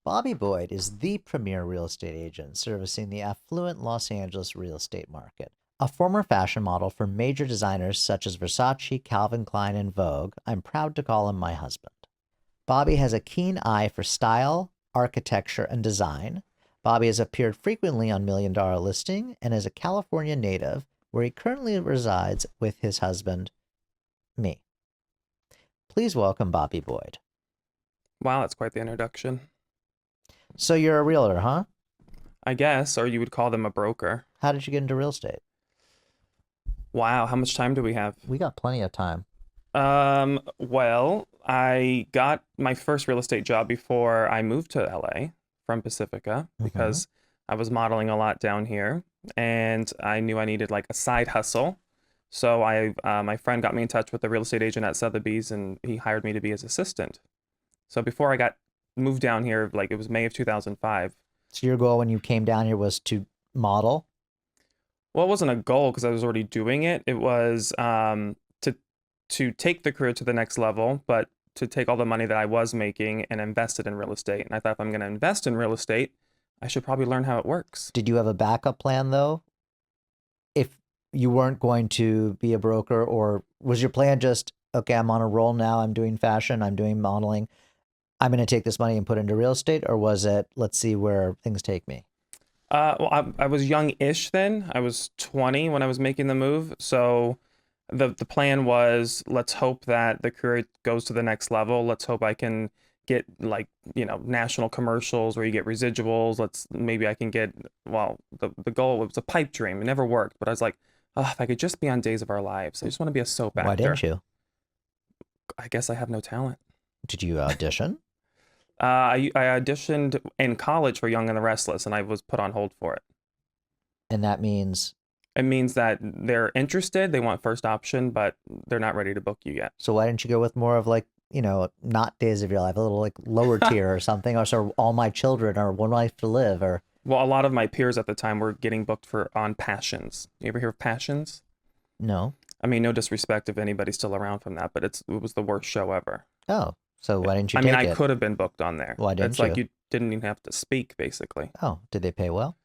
Bobby Boyd is the premier real estate agent servicing the affluent Los Angeles real estate market. A former fashion model for major designers such as Versace, Calvin Klein, and Vogue, I'm proud to call him my husband. Bobby has a keen eye for style, architecture, and design. Bobby has appeared frequently on Million Dollar Listing and is a California native where he currently resides with his husband, me. Please welcome Bobby Boyd. Wow, that's quite the introduction. So you're a realtor, huh? I guess, or you would call them a broker. How did you get into real estate? Wow, how much time do we have? We got plenty of time. Well, I got my first real estate job before I moved to LA from Pacifica because I was modeling a lot down here and I knew I needed like a side hustle. So my friend got me in touch with the real estate agent at Sotheby's and he hired me to be his assistant. So before I got moved down here, like it was May of 2005. So your goal when you came down here was to model? Well, it wasn't a goal because I was already doing it. It was to take the career to the next level, but to take all the money that I was making and invest it in real estate. And I thought if I'm going to invest in real estate, I should probably learn how it works. Did you have a backup plan though? If you weren't going to be a broker, or was your plan just, okay, I'm on a roll now, I'm doing fashion, I'm doing modeling, I'm going to take this money and put it into real estate? Or was it, let's see where things take me? I was young-ish then. I was 20 when I was making the move. So the plan was, let's hope that the career goes to the next level. Let's hope I can get like, national commercials where you get residuals. Maybe I can get, well, the goal was a pipe dream. It never worked, but I was like, oh, if I could just be on Days of Our Lives. I just want to be a soap actor. Why didn't you? I guess I have no talent. Did you audition? I auditioned in college for Young and the Restless, and I was put on hold for it. And that means? It means that they're interested, they want first option, but they're not ready to book you yet. So why didn't you go with more of like, not Days of Your Life, a little like lower tier or something, or sort of All My Children or One Life to Live, or? Well, a lot of my peers at the time were getting booked on Passions. You ever hear of Passions? No. I mean, no disrespect if anybody's still around from that, but it was the worst show ever. Oh, so why didn't you take it? I could have been booked on there. Why didn't It's like you didn't even have to speak, basically. Oh, did they pay well?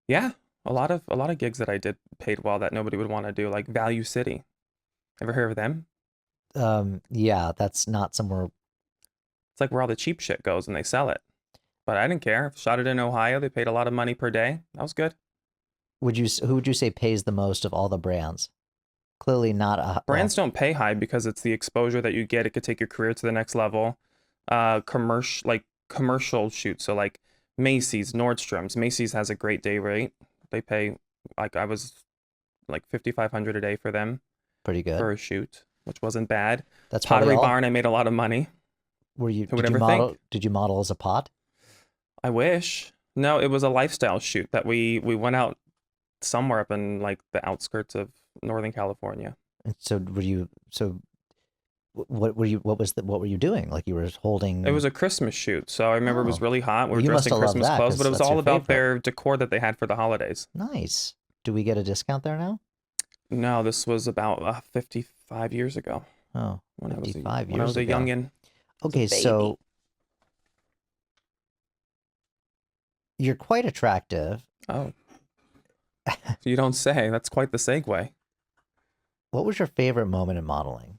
Yeah, a lot of gigs that I did paid well that nobody would want to do, like Value City. Ever heard of them? Yeah, that's not somewhere. It's like where all the cheap shit goes and they sell it. But I didn't care. Shot it in Ohio. They paid a lot of money per day. That was good. Who would you say pays the most of all the brands? Clearly not a brands don't pay high because it's the exposure that you get. It could take your career to the next level. Commercial shoots. So like Macy's, Nordstrom's. Macy's has a great day rate. They pay I was like $5,500 a day for them. Pretty good for a shoot, which wasn't bad. That's Pottery Barn. I made a lot of money. Did you model as a pot? I wish. No, it was a lifestyle shoot that we went out somewhere up in like the outskirts of Northern California. And so what were you doing? Like you were holding? It was a Christmas shoot. So I remember it was really hot. We were you dressed in Christmas clothes, but it was all about their decor that they had for the holidays. Nice. Do we get a discount there now? No, this was about 55 years ago. Oh, when 55 years ago. When I was a youngin'. Okay, so you're quite attractive. Oh. You don't say. That's quite the segue. What was your favorite moment in modeling?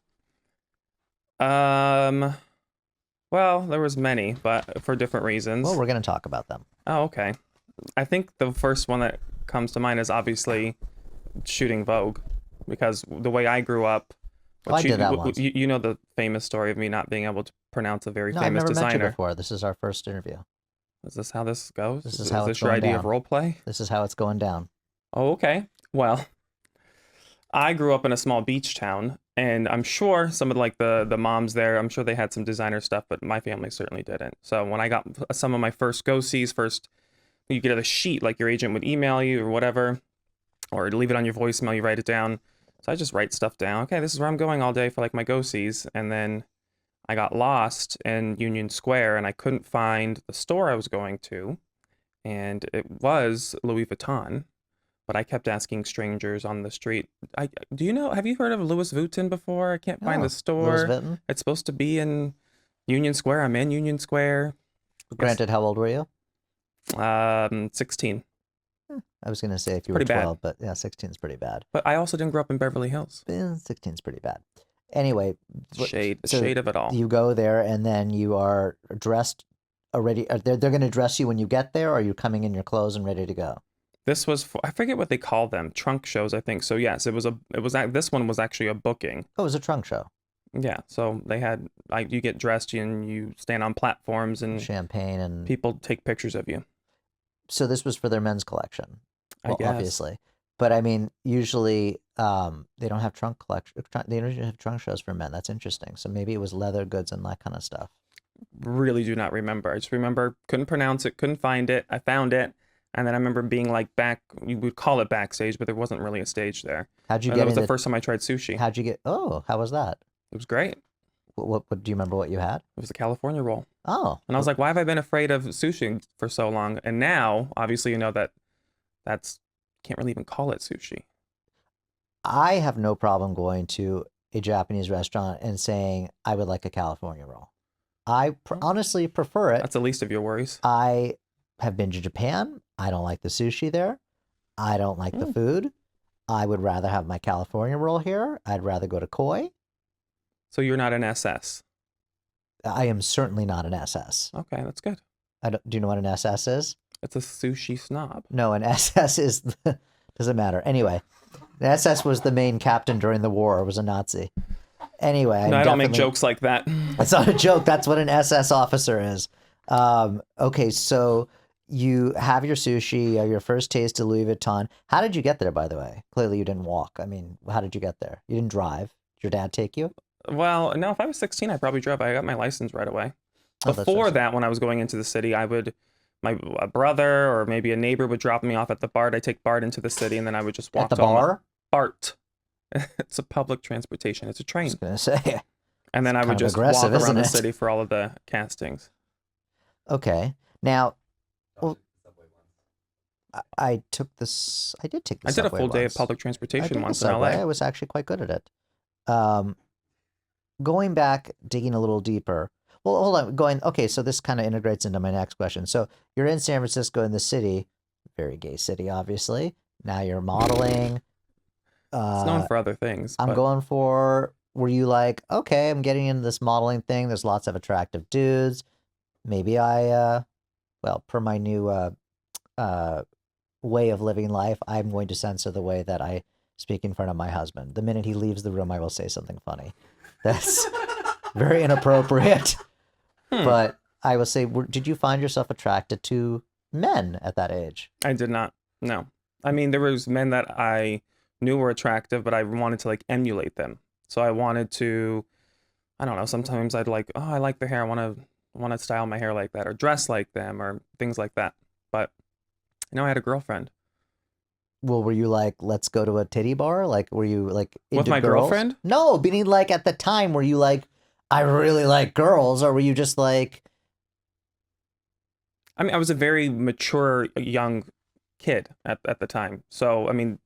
Well, there was many, but for different reasons. Well, we're going to talk about them. Oh, okay. I think the first one that comes to mind is obviously shooting Vogue, because the way I grew up. I did that once. You know the famous story of me not being able to pronounce a very famous I've never designer. met you before. This is our first interview. Is this how this goes? This is how it's your going idea down. of role play? This is how it's going down. Oh, okay. Well, I grew up in a small beach town, and I'm sure some of like the moms there, I'm sure they had some designer stuff, but my family certainly didn't. So when I got some of my first go-sees, you get a sheet, like your agent would email you or whatever, or leave it on your voicemail, you write it down. So I just write stuff down. Okay, this is where I'm going all day for like my go-sees. And then I got lost in Union Square and I couldn't find the store I was going to. And it was Louis Vuitton. But I kept asking strangers on the street, have you heard of Louis Vuitton before? I can't find the store. Louis Vuitton? It's supposed to be in Union Square. I'm in Union Square. Granted, how old were you? 16. I was gonna say if you were Pretty bad. 12, but yeah, 16 is pretty bad. But I also didn't grow up in Beverly Hills. 16 is pretty bad. Anyway, The so shade of it all. you go there and then you are dressed already. They're going to dress you when you get there, or are you coming in your clothes and ready to go? This was I forget what they call them, trunk shows, I think. So yes, this one was actually a booking. Oh, it was a trunk show. Yeah, so they had like you get dressed and you stand on platforms and Champagne and people take pictures of you. so this was for their men's collection. Well, I guess. obviously. But I mean, usually they don't have trunk collection. They don't usually have trunk shows for men. That's interesting. So maybe it was leather goods and that kind of stuff. Really do not remember. I just remember couldn't pronounce it, couldn't find it. I found it, and then I remember being like back. You would call it backstage, but there wasn't really a stage there. How'd you And get that was into? the first time I tried sushi. How'd you get? Oh, how was that? It was great. What do you remember? What you had? It was a California roll, Oh, and I was like, why have I been afraid of sushi for so long? And now, obviously, you know that's can't really even call it sushi. I have no problem going to a Japanese restaurant and saying I would like a California roll. I honestly prefer it. That's the least of your worries. I have been to Japan. I don't like the sushi there. I don't like the food. I would rather have my California roll here. I'd rather go to Koi. So you're not an SS. I am certainly not an SS. Okay, that's good. Do you know what an SS is? It's a sushi snob. No, an SS is doesn't matter. Anyway, the SS was the main captain during the war. Was a Nazi. Anyway, No, I don't make jokes like that. That's not a joke. That's what an SS officer is. Okay, so you have your sushi, your first taste of Louis Vuitton. How did you get there, by the way? Clearly, you didn't walk. I mean, how did you get there? You didn't drive. Did your dad take you? Well, no, if I was 16, I probably drove. I got my license right away. Oh, that's Before nice. that, when I was going into the city, a brother or maybe a neighbor would drop me off at the BART. I'd take BART into the city, and then I would just walk At the home. bar? BART. It's a public transportation. It's a I train. was gonna say. And then I kind would of just aggressive, walk isn't around the it? city for all of the castings. Okay. Now, well, I took this. I did take the I did a subway full day of once. public I transportation took the once in subway. I LA. was actually quite good at it. Um, going back, digging a little deeper. Well, hold on. Okay, so this kind of integrates into my next question. So you're in San Francisco in the city, very gay city, obviously. Now you're modeling. It's known for other things. I'm but going for. Were you like, okay, I'm getting into this modeling thing. There's lots of attractive dudes. Maybe well, per my new way of living life, I'm going to censor the way that I speak in front of my husband. The minute he leaves the room, I will say something funny. That's very inappropriate. But I will say, did you find yourself attracted to men at that age? I did not. No. I mean, there was men that I knew were attractive, but I wanted to like emulate them. So I wanted to, I don't know, sometimes I'd like, oh, I like their hair. I want to style my hair like that or dress like them or things like that. But I had a girlfriend. Well, were you like, let's go to a titty bar? Like, were you like With into my girls? girlfriend? No, meaning like at the time, were you like, I really like girls, or were you just like, I mean, I was a very mature young kid at the time. So, I mean,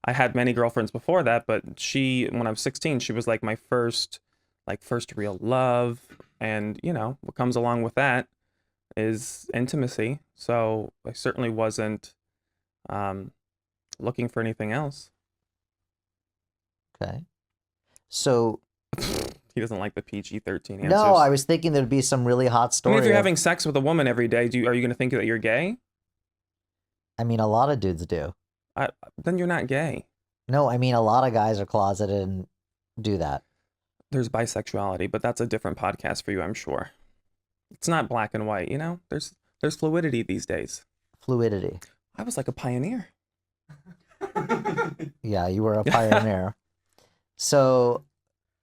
I had many girlfriends before that, but when I was 16, she was like my first real love. And, what comes along with that is intimacy. So I certainly wasn't looking for anything else. okay? So, He doesn't like the PG-13 answers. no, I was thinking there'd be some really hot I mean, story. if you're having sex with a woman every day, are you going to think that you're gay? I mean, a lot of dudes do. Then you're not gay. No, I mean, a lot of guys are closeted and do that. There's bisexuality, but that's a different podcast for you, I'm sure. It's not black and white, There's fluidity these days. Fluidity. I was like a pioneer. Yeah, you were a pioneer. So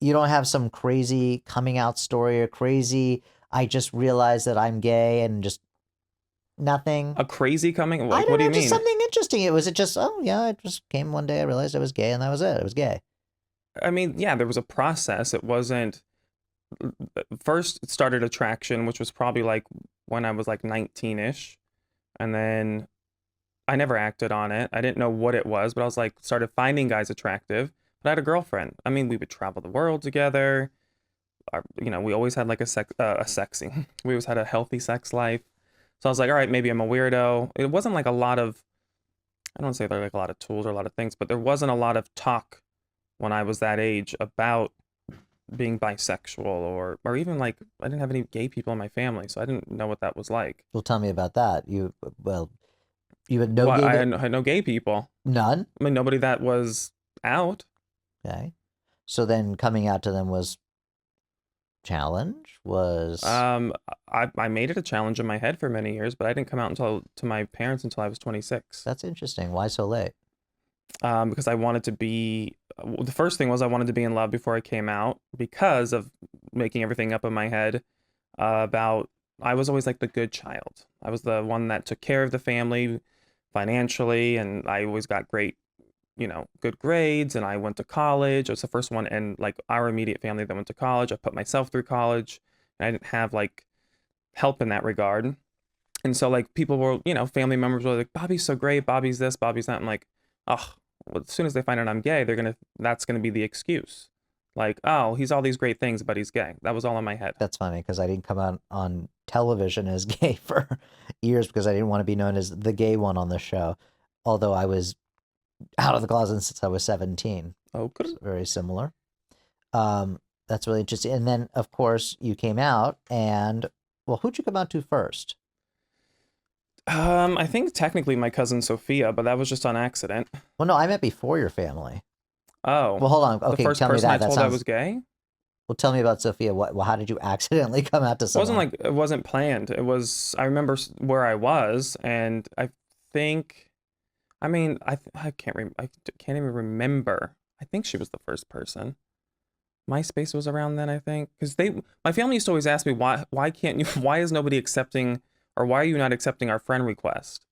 you don't have some crazy coming out story or crazy, I just realized that I'm gay and just nothing. A crazy coming? I Like, don't what do know, you just mean? something interesting. It just, oh yeah, it just came one day. I realized I was gay and that was it. It was gay. I mean, yeah, there was a process. It wasn't. First, it started attraction, which was probably like when I was like 19-ish. And then I never acted on it. I didn't know what it was, but I was like, started finding guys attractive. But I had a girlfriend. I mean, we would travel the world together. We always had like we always had a healthy sex life. So I was like, all right, maybe I'm a weirdo. It wasn't like a lot of, I don't want to say there were like a lot of tools or a lot of things, but there wasn't a lot of talk when I was that age about being bisexual or even like I didn't have any gay people in my family, so I didn't know what that was like. Well, tell me about that. Well, you had no What gay, I had no gay people. none? I mean, nobody that was out. Okay. So then coming out to them was challenge, was I made it a challenge in my head for many years, but I didn't come out until to my parents until I was 26. that's interesting. Why so late? Because I wanted to be. The first thing was I wanted to be in love before I came out because of making everything up in my head about. I was always like the good child. I was the one that took care of the family financially, and I always got great, good grades. And I went to college. I was the first one in like our immediate family that went to college. I put myself through college, and I didn't have like help in that regard. And so like people were, family members were like, Bobby's so great, Bobby's this, Bobby's that. I'm like, oh, well, as soon as they find out I'm gay, that's gonna be the excuse. Like, oh, he's all these great things, but he's gay. That was all in my head. That's funny because I didn't come out on television as gay for years because I didn't want to be known as the gay one on the show. Although I was out of the closet since I was 17. Oh, good. It's very similar. That's really interesting. And then, of course, you came out and, well, who'd you come out to first? I think technically my cousin Sophia, but that was just on accident. Well, no, I meant before your family. Oh, Well, hold on. the Okay, first tell me person I that. That told I sounds. was gay. Well, tell me about Sophia. Well, how did you accidentally come out to It wasn't someone? like it wasn't planned. It was I remember where I was, and I think, I mean, I can't even remember. I think she was the first person. MySpace was around then, I think, because my family used to always ask me why can't you why is nobody accepting or why are you not accepting our friend request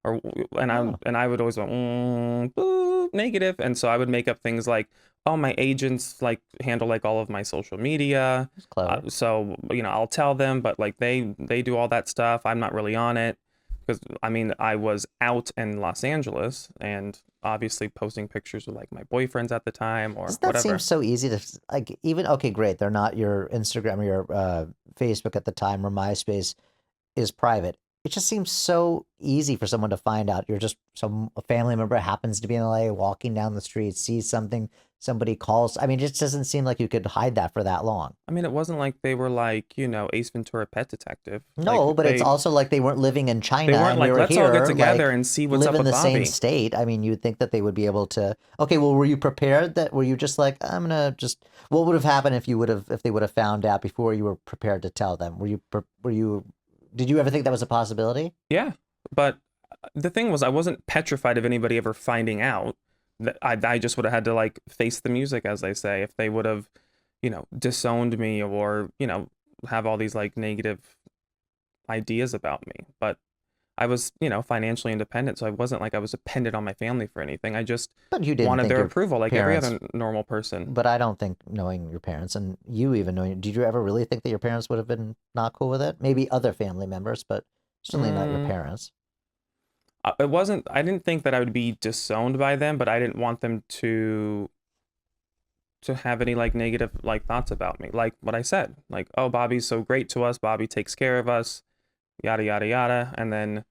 or Oh, and I would always go boo, negative, and so I would make up things like, oh, my agents like handle like all of my social media, that's clever. so I'll tell them, but like they do all that stuff, I'm not really on it because I mean I was out in Los Angeles and obviously posting pictures with like my boyfriends at the time or Doesn't that seem whatever. so easy to like even okay, great. They're not your Instagram or your Facebook at the time or MySpace is private. It just seems so easy for someone to find out you're just some a family member happens to be in LA walking down the street, sees something, somebody calls. I mean, it just doesn't seem like you could hide that for that long. I mean, it wasn't like they were like, Ace Ventura Pet Detective. Like No, but it's also like they weren't living in they China weren't and we like, were let's all get here, together like and see what's live up in with the same Bobby. state. I mean, you'd think that they would be able to. Okay, well, were you prepared that were you just like, I'm gonna just what would have happened if they would have found out before you were prepared to tell them? Were you did you ever think that was a possibility? Yeah. But the thing was, I wasn't petrified of anybody ever finding out. That I just would have had to like face the music, as they say, if they would have, disowned me or, have all these like negative ideas about me. But I was, financially independent, so I wasn't like I was dependent on my family for anything. I just But you didn't wanted think their your approval like every parents other normal person. but I don't think knowing your parents and you even knowing did you ever really think that your parents would have been not cool with it? Maybe other family members, but certainly not your Mm, parents. it wasn't, I didn't think that I would be disowned by them, but I didn't want them to have any like negative like thoughts about me. Like what I said, like, oh, Bobby's so great to us, Bobby takes care of us, yada yada yada, and then,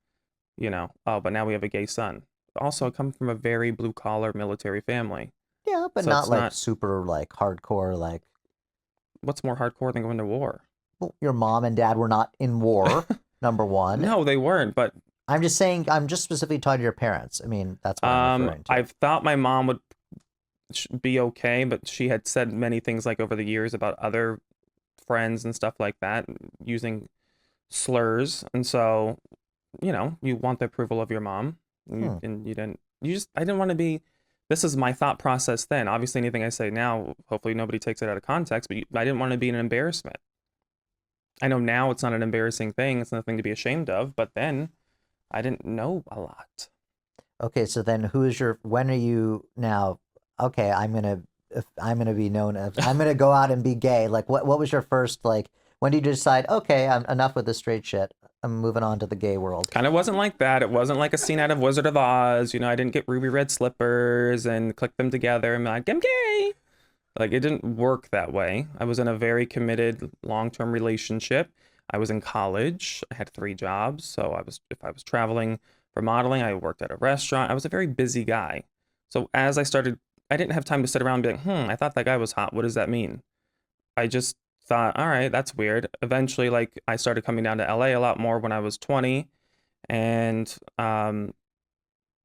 oh, but now we have a gay son. Also, I come from a very blue collar military family. Yeah, but So not it's like not super like hardcore like what's more hardcore than going to war. well, your mom and dad were not in war, number one. No, they weren't, but I'm just saying, I'm just specifically talking to your parents. I mean, that's what I'm referring to. I've thought my mom would be okay, but she had said many things like over the years about other friends and stuff like that using slurs, and so you want the approval of your mom, Hmm. and you didn't. You just I didn't want to be. This is my thought process then. Obviously, anything I say now, hopefully nobody takes it out of context, but I didn't want to be an embarrassment. I know now it's not an embarrassing thing; it's nothing to be ashamed of. But then I didn't know a lot. Okay, so then when are you now, okay, if I'm gonna be known as, I'm gonna go out and be gay. Like, what was your first, like, when did you decide, okay, I'm enough with the straight shit. I'm moving on to the gay world. Kind of wasn't like that. It wasn't like a scene out of Wizard of Oz. I didn't get ruby red slippers and click them together and be like, I'm gay. Like, it didn't work that way. I was in a very committed long-term relationship. I was in college. I had 3 jobs. So if I was traveling for modeling, I worked at a restaurant. I was a very busy guy. So as I started, I didn't have time to sit around and be like, I thought that guy was hot. What does that mean? I just thought, all right, that's weird. Eventually, like I started coming down to LA a lot more when I was 20, and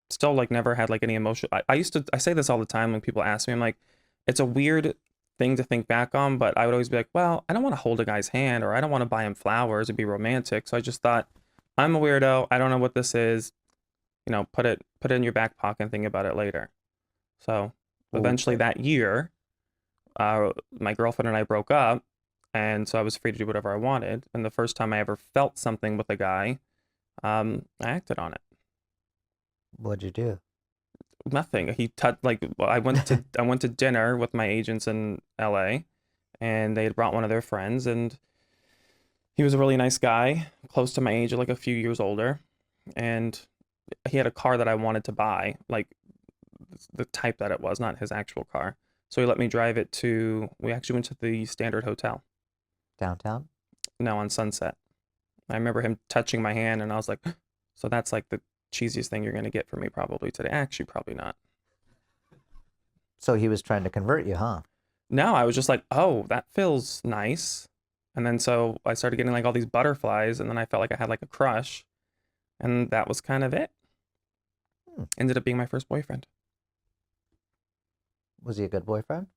still like never had like any emotion. I say this all the time when people ask me, I'm like, it's a weird thing to think back on, but I would always be like, well, I don't want to hold a guy's hand or I don't want to buy him flowers and be romantic. So I just thought, I'm a weirdo. I don't know what this is. Put it in your back pocket and think about it later. So eventually Okay. that year, my girlfriend and I broke up, and so I was free to do whatever I wanted. And the first time I ever felt something with a guy, I acted on it. What'd you do? Nothing. He touched like well, I went to dinner with my agents in LA, and they had brought one of their friends, and he was a really nice guy, close to my age, like a few years older, and he had a car that I wanted to buy, like the type that it was, not his actual car. So he let me drive it to. We actually went to the Standard Hotel. Downtown? No, on Sunset. I remember him touching my hand, and I was like, so that's like the cheesiest thing you're gonna get from me probably today. Actually, probably not. So he was trying to convert you, huh? No, I was just like, oh, that feels nice. And then so I started getting like all these butterflies, and then I felt like I had like a crush, and that was kind of it. Hmm. Ended up being my first boyfriend. Was he a good boyfriend?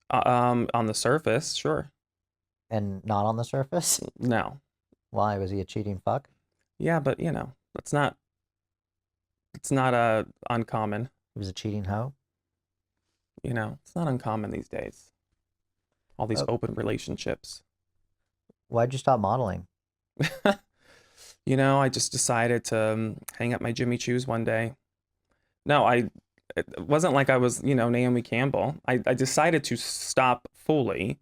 On the surface, sure. And not on the surface? No. Why? Was he a cheating fuck? Yeah, but it's not uncommon. He was a cheating hoe? It's not uncommon these days. All these Oh, open relationships. why'd you stop modeling? I just decided to hang up my Jimmy Choos one day. No, it wasn't like I was, Naomi Campbell. I decided to stop fully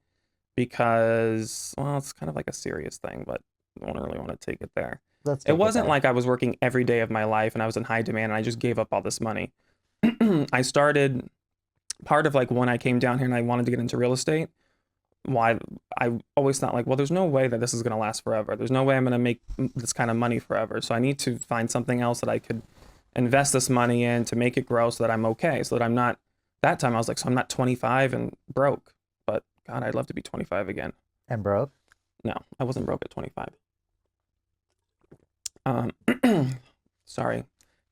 because, well, it's kind of like a serious thing, but I don't really want to take it there. Let's It take it wasn't there. like I was working every day of my life and I was in high demand and I just gave up all this money. I started part of like when I came down here and I wanted to get into real estate. Why I always thought like, well, there's no way that this is going to last forever. There's no way I'm going to make this kind of money forever. So I need to find something else that I could invest this money in to make it grow so that I'm okay. So that I'm not, that time I was like, so I'm not 25 and broke. But God, I'd love to be 25 again. And broke? No, I wasn't broke at 25. Um, sorry.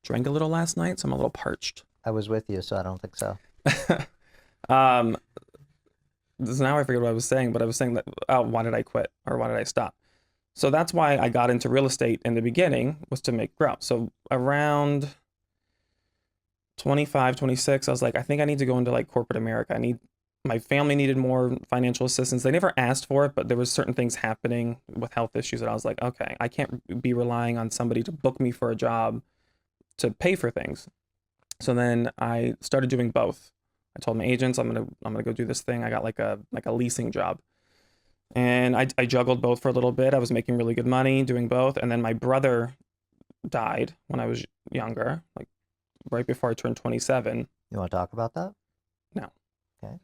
Drank a little last night, so I'm a little parched. I was with you, so I don't think so. um, so now I forget what I was saying, but I was saying that, oh, why did I quit or why did I stop? So that's why I got into real estate in the beginning, was to make grow. So around 25, 26, I was like, I think I need to go into like corporate America. My family needed more financial assistance. They never asked for it, but there was certain things happening with health issues that I was like, okay, I can't be relying on somebody to book me for a job to pay for things. So then I started doing both. I told my agents I'm gonna go do this thing. I got like a leasing job. And I juggled both for a little bit. I was making really good money doing both. And then my brother died when I was younger, like right before I turned 27. You want to talk about that? No. Okay.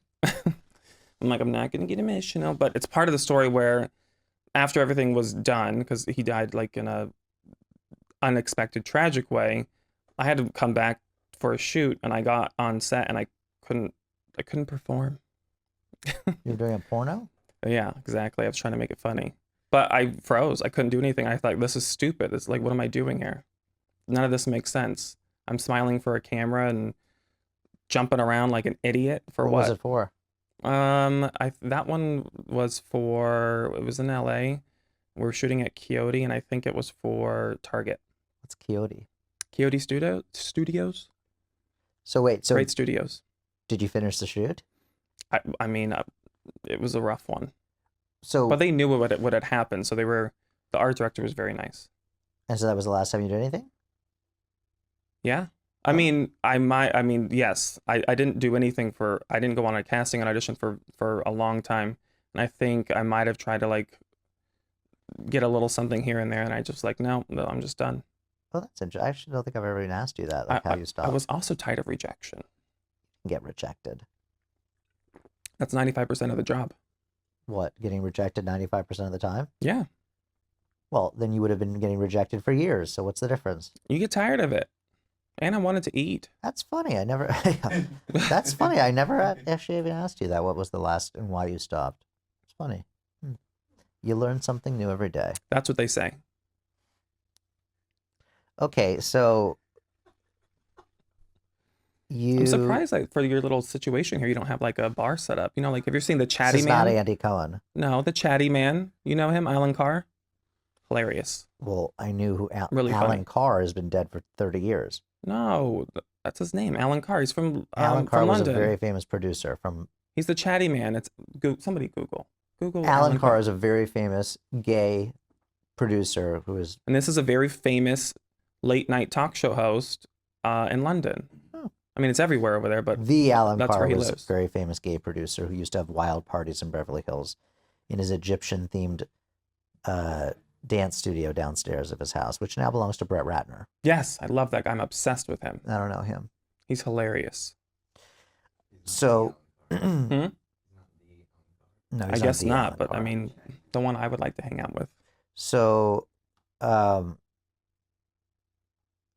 I'm like, I'm not gonna get emotional, but it's part of the story where after everything was done, because he died like in a unexpected, tragic way, I had to come back for a shoot, and I got on set, and couldn't, I couldn't perform. You're doing a porno? Yeah, exactly. I was trying to make it funny, but I froze. I couldn't do anything. I thought, this is stupid. It's like, what am I doing here? None of this makes sense. I'm smiling for a camera and jumping around like an idiot for What was what? it for? I that one was for, it was in LA. We were shooting at Coyote, and I think it was for Target. What's Coyote? Coyote Studios, So wait, so great studios. did you finish the shoot? I mean, it was a rough one, but So, they knew what had happened, so the art director was very nice. and so that was the last time you did anything? Yeah. I Oh, mean, yes, I didn't do anything I didn't go on a casting and audition for a long time. And I think I might have tried to like get a little something here and there. And I just like, no, no, I'm just done. oh, that's interesting. I actually don't think I've ever even asked you that, I, like how I, you I stop was also tired of rejection. and get rejected. That's 95% of the job. What, getting rejected 95% of the time? Yeah, Well, then you would have been getting rejected for years. So what's the difference? you get tired of it. And I wanted to eat. That's funny. I never. That's funny. I never actually even asked you that. What was the last and why you stopped? It's funny. Hmm. You learn something new every day. That's what they say. Okay, so I'm you. surprised that for your little situation here, you don't have like a bar set up. You know, like have you ever seen the This Chatty is not Man? Andy Cohen. No, the Chatty Man. You know him, Alan Carr? Hilarious. Well, I knew who Really Alan funny. Carr has been dead for 30 years. No, that's his name, Alan Carr. He's Alan Carr from was a London. very famous producer from. He's the Chatty Man. It's somebody Google Alan Alan Carr Carr. is a very famous gay producer who is. And this is a very famous late night talk show host in London. Oh. I mean, it's everywhere over there, but The Alan that's Carr where he was a lives. very famous gay producer who used to have wild parties in Beverly Hills in his Egyptian themed dance studio downstairs of his house, which now belongs to Brett Ratner. Yes, I love that guy. I'm obsessed with him. I don't know him. He's hilarious. So, Hmm? no, I he's guess the not, Alan but I Carr. mean, the one I would like to hang out with. So,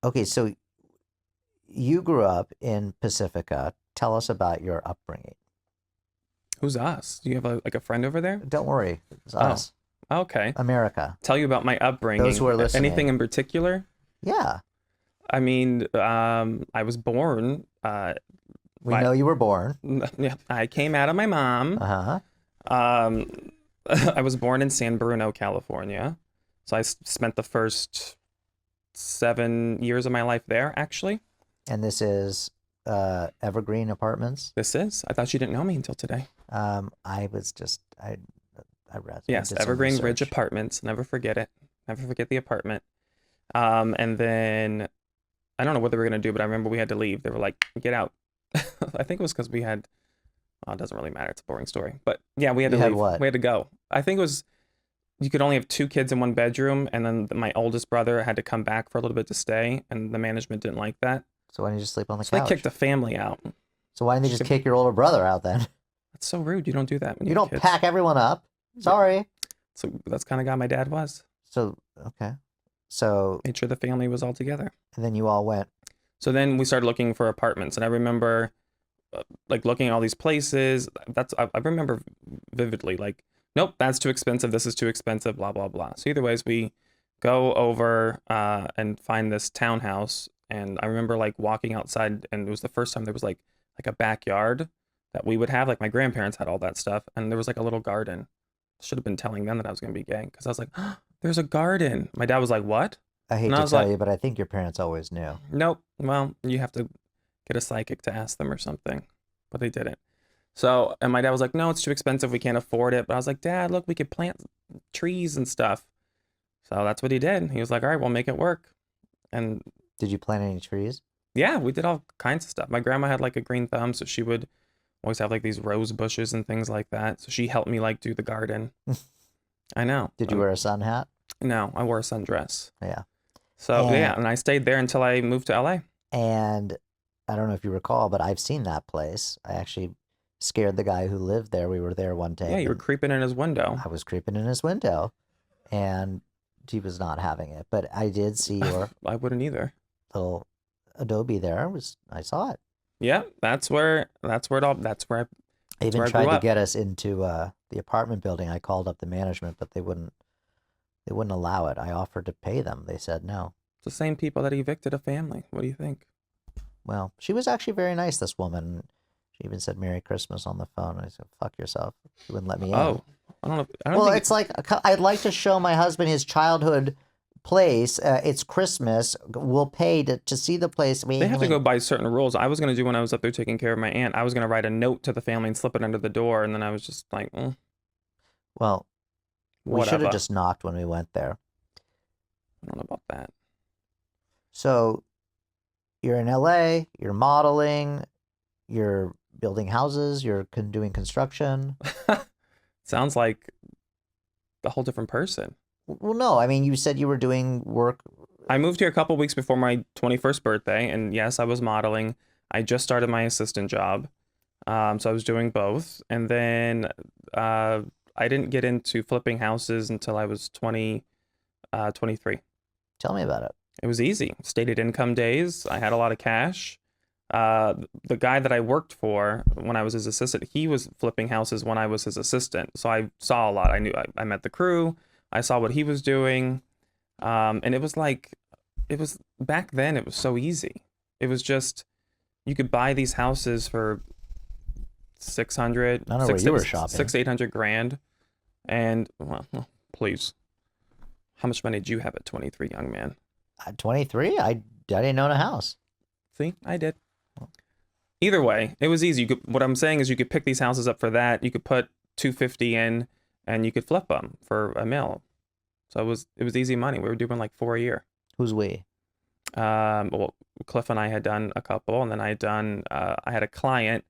okay, so you grew up in Pacifica. Tell us about your upbringing. Who's us? Do you have like a friend over there? Don't worry, it's Oh. us, Okay. America. Tell you about my upbringing. Those who are listening. Anything in particular? Yeah, I mean, I was born. we I- know you were born. Yeah, I came out of my mom. Uh huh. I was born in San Bruno, California. So I spent the first 7 years of my life there, actually. And this is Evergreen Apartments. This is. I thought you didn't know me until today. I was just I read. Yes, did some Evergreen Ridge research. Apartments. Never forget it. Never forget the apartment. And then I don't know what they were gonna do, but I remember we had to leave. They were like, "Get out." I think it was because we had. Oh, it doesn't really matter. It's a boring story. But yeah, we had to You had leave. what? We had to go. I think it was you could only have 2 kids in one bedroom, and then my oldest brother had to come back for a little bit to stay, and the management didn't like that. So why didn't you just sleep on the So couch? they kicked the family out. So why didn't they just kick your older brother out then? That's so rude. You don't do that when You have don't kids. pack everyone up. Sorry. So that's kind of guy my dad was. So okay. So Made sure the family was all together. and then you all went. So then we started looking for apartments, and I remember like looking at all these places. I remember vividly like, nope, that's too expensive. This is too expensive. Blah blah blah. So either ways, we go over and find this townhouse, and I remember like walking outside, and it was the first time there was like a backyard that we would have. Like my grandparents had all that stuff, and there was like a little garden. Should have been telling them that I was gonna be gay because I was like, oh, there's a garden. My dad was like, what? I hate And I to was tell like- you, but I think your parents always knew. Nope. Well, you have to get a psychic to ask them or something, but they didn't. So, and my dad was like, no, it's too expensive. We can't afford it. But I was like, Dad, look, we could plant trees and stuff. So that's what he did. He was like, all right, we'll make it work. And Did you plant any trees? yeah, we did all kinds of stuff. My grandma had like a green thumb, so she would always have like these rose bushes and things like that. So she helped me like do the garden. I know. Did you wear a sun hat? No, I wore a sundress. Yeah. So And- yeah, and I stayed there until I moved to LA. And I don't know if you recall, but I've seen that place. I actually scared the guy who lived there. We were there one day. Yeah, you were and creeping in his window. I was creeping in his window, and he was not having it. But I did see your I wouldn't either. little Adobe there. I saw it. Yeah, that's where I I That's even where I tried grew to up. get us into the apartment building. I called up the management, but they wouldn't allow it. I offered to pay them. They said no. It's the same people that evicted a family. What do you think? Well, she was actually very nice, this woman. She even said Merry Christmas on the phone. I said, fuck yourself. She wouldn't let me in. Oh, I don't know. I don't Well, think it's like I'd like to show my husband his childhood place. It's Christmas. We'll pay to see the place. they have to go by certain rules. I was gonna do when I was up there taking care of my aunt. I was gonna write a note to the family and slip it under the door, and then I was just like, Well, we should whatever. have just knocked when we went there. I don't know about that. So you're in LA, you're modeling, you're building houses, you're doing construction. Sounds like a whole different person. Well, no, I mean, you said you were doing work. I moved here a couple weeks before my 21st birthday, and yes, I was modeling. I just started my assistant job, so I was doing both. And then I didn't get into flipping houses until I was 23. Tell me about it. It was easy. Stated income days. I had a lot of cash. The guy that I worked for when I was his assistant, he was flipping houses when I was his assistant. So I saw a lot. I met the crew. I saw what he was doing. And it was like, it was back then, it was so easy. It was just, you could buy these houses for 600, I don't know where you were shopping. 800 grand. And, well, please. How much money did you have at 23, young man? At 23, I didn't own a house. See, I did. Either way, it was easy. What I'm saying is you could pick these houses up for that. You could put 250 in and you could flip them for $1 million. So it was easy money. We were doing like 4 a year. Who's we? Well, Cliff and I had done a couple, and then I had a client.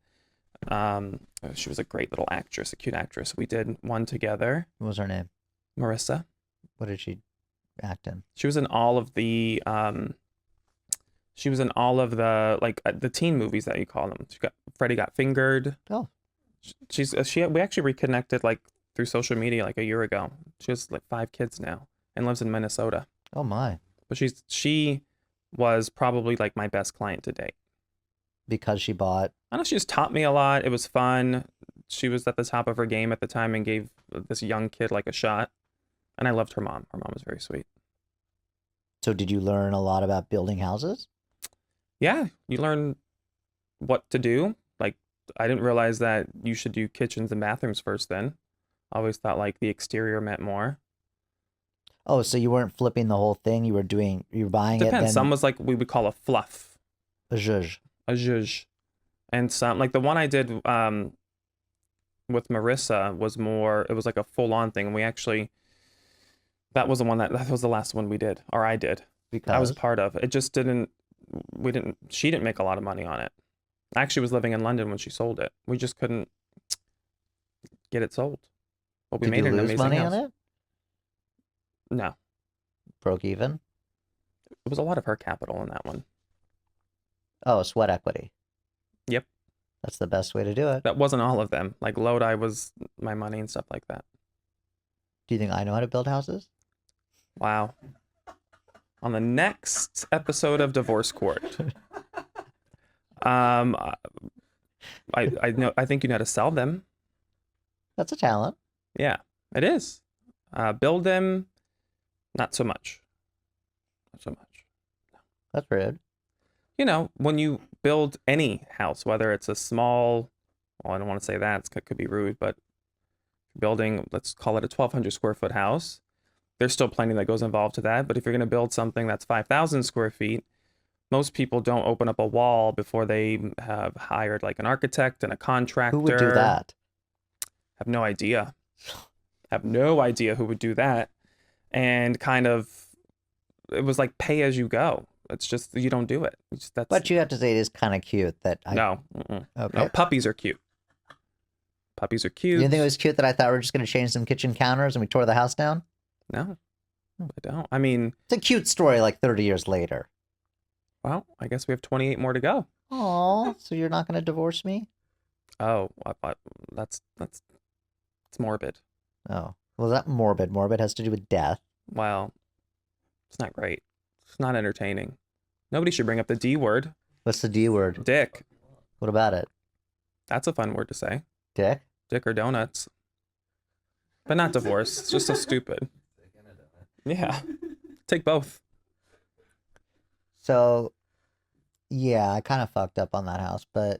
She was a great little actress, a cute actress. We did one together. What was her name? Marissa. What did she act in? She was in all of the like the teen movies that you call them. Freddie Got Fingered. Oh. We actually reconnected like through social media like a year ago. She has like 5 kids now and lives in Minnesota. Oh my. But she was probably like my best client to date. Because she bought. I don't know, she just taught me a lot. It was fun. She was at the top of her game at the time and gave this young kid like a shot. And I loved her mom. Her mom was very sweet. So did you learn a lot about building houses? Yeah, you learn what to do. Like, I didn't realize that you should do kitchens and bathrooms first then. I always thought like the exterior meant more. Oh, so you weren't flipping the whole thing. You were buying it. Depends. Then Some was like we would call a fluff. a zhuzh. A zhuzh. And some, like the one I did with Marissa was more, it was like a full on thing. And that was that was the last one we did, or I did. Because I was part of. It just she didn't make a lot of money on it. I actually was living in London when she sold it. We just couldn't get it sold. But we did made you an lose amazing money house. on it? No. Broke even? It was a lot of her capital in that one. Oh, sweat equity. Yep. That's the best way to do it. That wasn't all of them. Like Lodi was my money and stuff like that. Do you think I know how to build houses? Wow. On the next episode of Divorce Court, I think you know how to sell them. That's a talent. Yeah, it is. Build them, not so much. Not so much. That's rude. You know, when you build any house, whether it's a small, well, I don't want to say that, it could be rude, but building, let's call it a 1,200 square foot house, there's still plenty that goes involved to that. But if you're going to build something that's 5,000 square feet, most people don't open up a wall before they have hired like an architect and a contractor. Who would do that? Have no idea. Have no idea who would do that. And kind of, it was like pay as you go. It's just, you don't do it. But you have to say it is kind of cute that No. Okay. No, puppies are cute. Puppies are cute. You didn't think it was cute that I thought we were just going to change some kitchen counters and we tore the house down? No, I don't. I mean, it's a cute story like 30 years later. Well, I guess we have 28 more to go. Oh, so you're not going to divorce me? Oh, that's it's morbid. Oh, well, that morbid. Morbid has to do with death. Well, it's not great. It's not entertaining. Nobody should bring up the D word. What's the D word? Dick. What about it? That's a fun word to say. Dick? Dick or donuts. But not divorce. It's just so stupid. Yeah. Take both. So, yeah, I kind of fucked up on that house, but...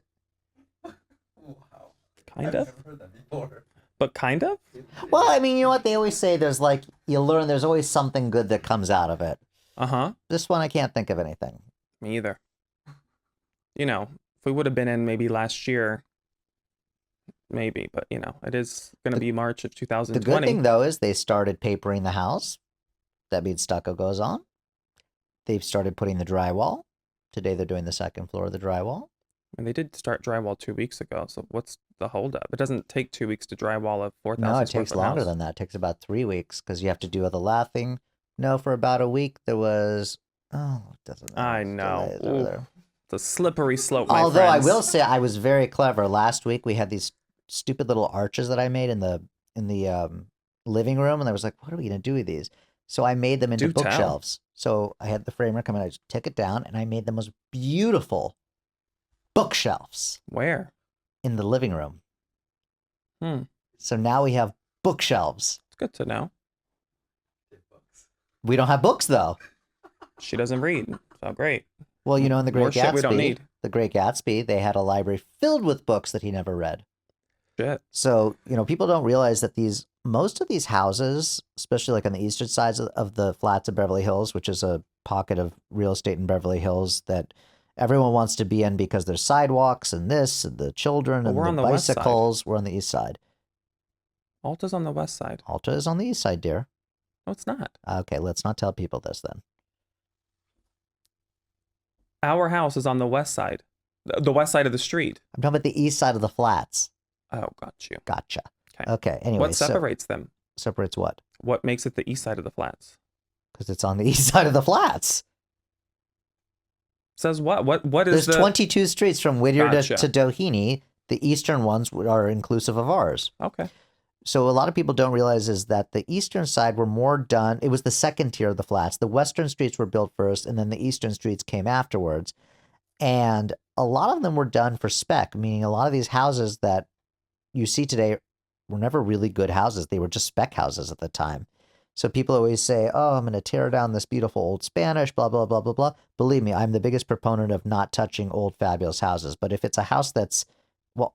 Wow. Kind I've of? never heard that before. But kind of? Well, I mean, you know what they always say? There's like, you learn there's always something good that comes out of it. Uh-huh. This one, I can't think of anything. Me either. You know, if we would have been in maybe last year, maybe, but you know, it is going to be March of 2020. The good thing, though, is they started papering the house. That means stucco goes on. They've started putting the drywall. Today, they're doing the second floor of the drywall. And they did start drywall 2 weeks ago. So what's the holdup? It doesn't take 2 weeks to drywall a 4,000 No, it square takes foot longer house. than that. It takes about 3 weeks because you have to do all the laughing. No, for about a week, there was... Oh, it doesn't matter. I It's know. delays over Ooh, there. it's a slippery slope, my Although I friends. will say I was very clever. Last week, we had these stupid little arches that I made in the living room, and I was like, what are we gonna do with these? So I made them into Do tell. bookshelves. So I had the framer come in, I just took it down, and I made the most beautiful bookshelves Where? in the living room. Hmm. So now we have bookshelves. It's good to know. We don't have books though. She doesn't read. So great. Well, you know, in The More Great shit we don't Gatsby, need. The Great Gatsby, they had a library filled with books that he never read. Shit. So, you know, people don't realize that most of these houses, especially like on the eastern sides of the flats of Beverly Hills, which is a pocket of real estate in Beverly Hills that everyone wants to be in because there's sidewalks and this and the children Well, and we're the on the west side. bicycles. We're on the east side. Alta's on the west side. Alta is on the east side, dear. No, it's not. Okay, let's not tell people this then. Our house is on the west side. The west side of the street. I'm talking about the east side of the flats. Oh, got you. Gotcha. 'Kay. Okay, anyway. What separates them? Separates what? What makes it the east side of the flats? Because it's on the east side of the flats. Says what? What is There's 22 streets from Whittier Gotcha. to Doheny. The eastern ones are inclusive of ours. Okay. So a lot of people don't realize is that the eastern side were more done. It was the second tier of the flats. The western streets were built first, and then the eastern streets came afterwards. And a lot of them were done for spec, meaning a lot of these houses that you see today were never really good houses. They were just spec houses at the time. So people always say, oh, I'm going to tear down this beautiful old Spanish, blah, blah, blah, blah, blah. Believe me, I'm the biggest proponent of not touching old, fabulous houses. But if it's a house that's, well,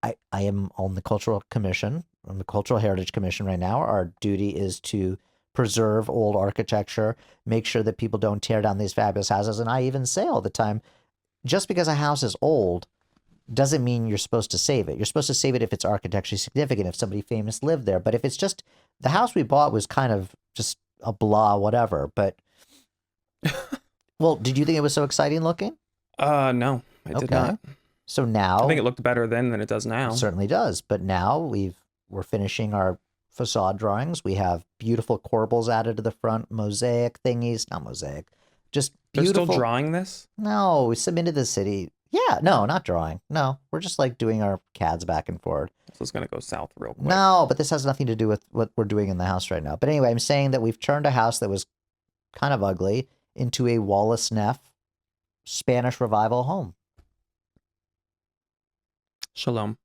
I am on the Cultural Commission, on the Cultural Heritage Commission right now. Our duty is to preserve old architecture, make sure that people don't tear down these fabulous houses. And I even say all the time, just because a house is old doesn't mean you're supposed to save it. You're supposed to save it if it's architecturally significant, if somebody famous lived there. But if it's just the house we bought was kind of just a blah, whatever. But, well, did you think it was so exciting looking? No, I did not. So now I think it looked better then than it does now. it certainly does. But now we're finishing our facade drawings. We have beautiful corbels added to the front, mosaic thingies, not mosaic, just They're beautiful. still drawing this? No, we submitted the city. Yeah, no, not drawing. No, we're just like doing our CADs back and forth. This is going to go south real quick. No, but this has nothing to do with what we're doing in the house right now. But anyway, I'm saying that we've turned a house that was kind of ugly into a Wallace Neff Spanish Revival home. Shalom.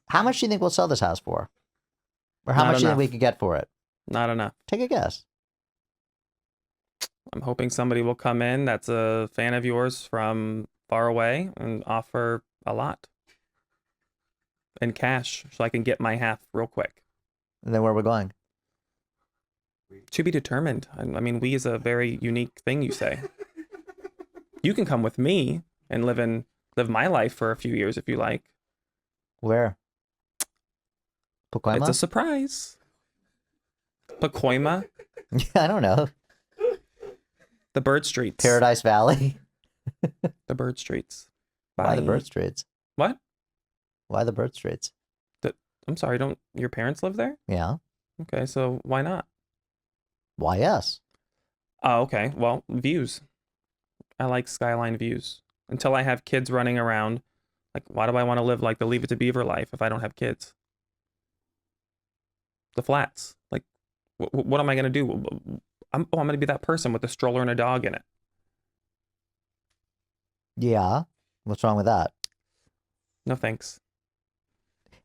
How much do you think we'll sell this house for? Or how Not much do you think enough. we could get for it? Not enough. Take a guess. I'm hoping somebody will come in that's a fan of yours from far away and offer a lot in cash so I can get my half real quick. And then where we're going? To be determined. I mean, we is a very unique thing, you say. You can come with me and live my life for a few years if you like. Where? Pacoima? It's a surprise. Pacoima, I don't know. the bird streets. Paradise Valley? The bird streets. Why the Bye. bird streets? What? Why the bird streets? I'm sorry, don't your parents live there? Yeah. Okay, so why not? Why yes? Oh, okay. Well, views. I like skyline views. Until I have kids running around, like, why do I want to live like the Leave It to Beaver life if I don't have kids? The flats. Like, what am I going to do? I'm going to be that person with a stroller and a dog in it. Yeah. What's wrong with that? No thanks.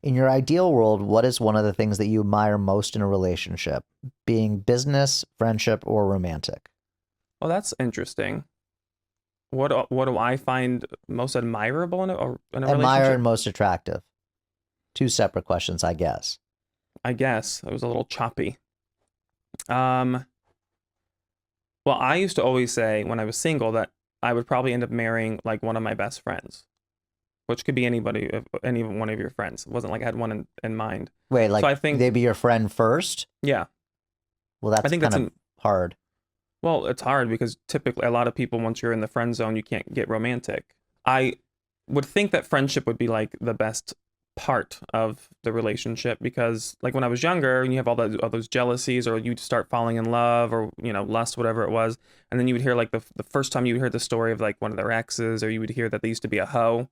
In your ideal world, what is one of the things that you admire most in a relationship? Being business, friendship, or romantic? Oh, that's interesting. What do I find most admirable in a Admire relationship? and most attractive. Two separate questions, I guess. I guess it was a little choppy. Well, I used to always say when I was single that I would probably end up marrying like one of my best friends, which could be anybody, any one of your friends. It wasn't like I had one in mind. Wait, like I think- they be your friend first? Yeah. Well, that's I think kind that's of hard. Well, it's hard because typically a lot of people, once you're in the friend zone, you can't get romantic. I would think that friendship would be like the best part of the relationship because like when I was younger and you have all those jealousies or you'd start falling in love or, you know, lust, whatever it was. And then you would hear like the first time you would hear the story of like one of their exes or you would hear that they used to be a hoe.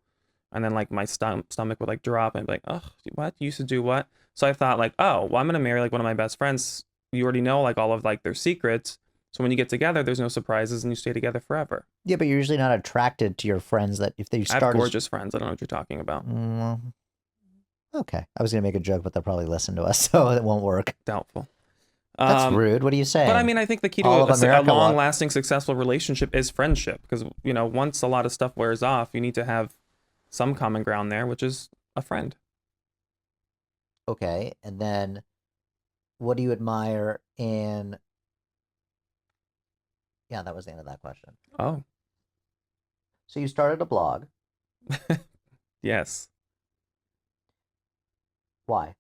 And then like my stomach would like drop and be like, oh, what? You used to do what? So I thought like, oh, well, I'm gonna marry like one of my best friends. You already know like all of like their secrets. So when you get together, there's no surprises and you stay together forever. Yeah, but you're usually not attracted to your friends that if they I have start as gorgeous friends. I don't know what you're talking about. Okay. I was gonna make a joke, but they'll probably listen to us, so it won't work. Doubtful. That's rude. What are you saying? But I mean, I think the key to All of a America long-lasting, successful relationship is friendship. Because, you know, once a lot of stuff wears off, you need to have some common ground there, which is a friend. Okay, and then what do you admire in? Yeah, that was the end of that question. Oh, So you started a blog. yes. Why?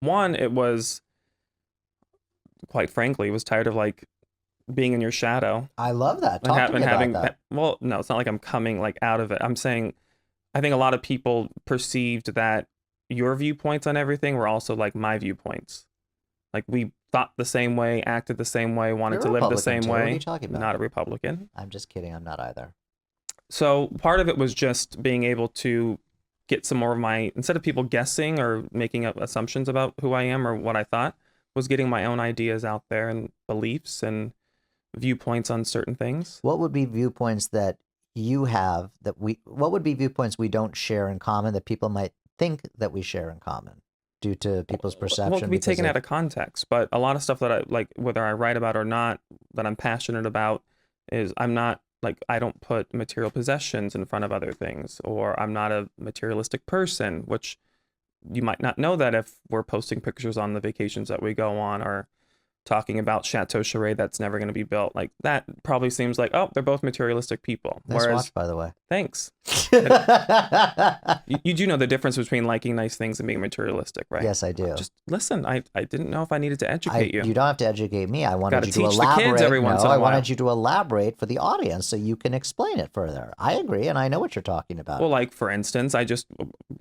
One, it was, quite frankly, was tired of like being in your shadow I love that. and, Talk to me and about having, that. well, no, it's not like I'm coming like out of it. I'm saying, I think a lot of people perceived that your viewpoints on everything were also like my viewpoints. Like we thought the same way, acted the same way, wanted You're to a live the Republican same too. What are way. you talking about? Not a Republican. I'm just kidding. I'm not either. So part of it was just being able to get some more of my, instead of people guessing or making up assumptions about who I am or what I thought, was getting my own ideas out there and beliefs and viewpoints on certain things. What would be viewpoints that you have that what would be viewpoints we don't share in common that people might think that we share in common due to people's perception? Well, it can be because taken out of context, but a lot of stuff that I like, whether I write about or not, that I'm passionate about, is I'm not like, I don't put material possessions in front of other things, or I'm not a materialistic person, which you might not know that if we're posting pictures on the vacations that we go on, or talking about Chateau Charest that's never going to be built. Like that probably seems like, oh, they're both materialistic people. Nice Whereas, watch, by the way. thanks. You do know the difference between liking nice things and being materialistic, right? Yes, I do. Just listen. I didn't know if I needed to educate you. You don't have to educate me. I wanted Gotta you to teach the elaborate. kids every once in a I while. wanted you to elaborate for the audience so you can explain it further. I agree, and I know what you're talking about. Well, like for instance, I just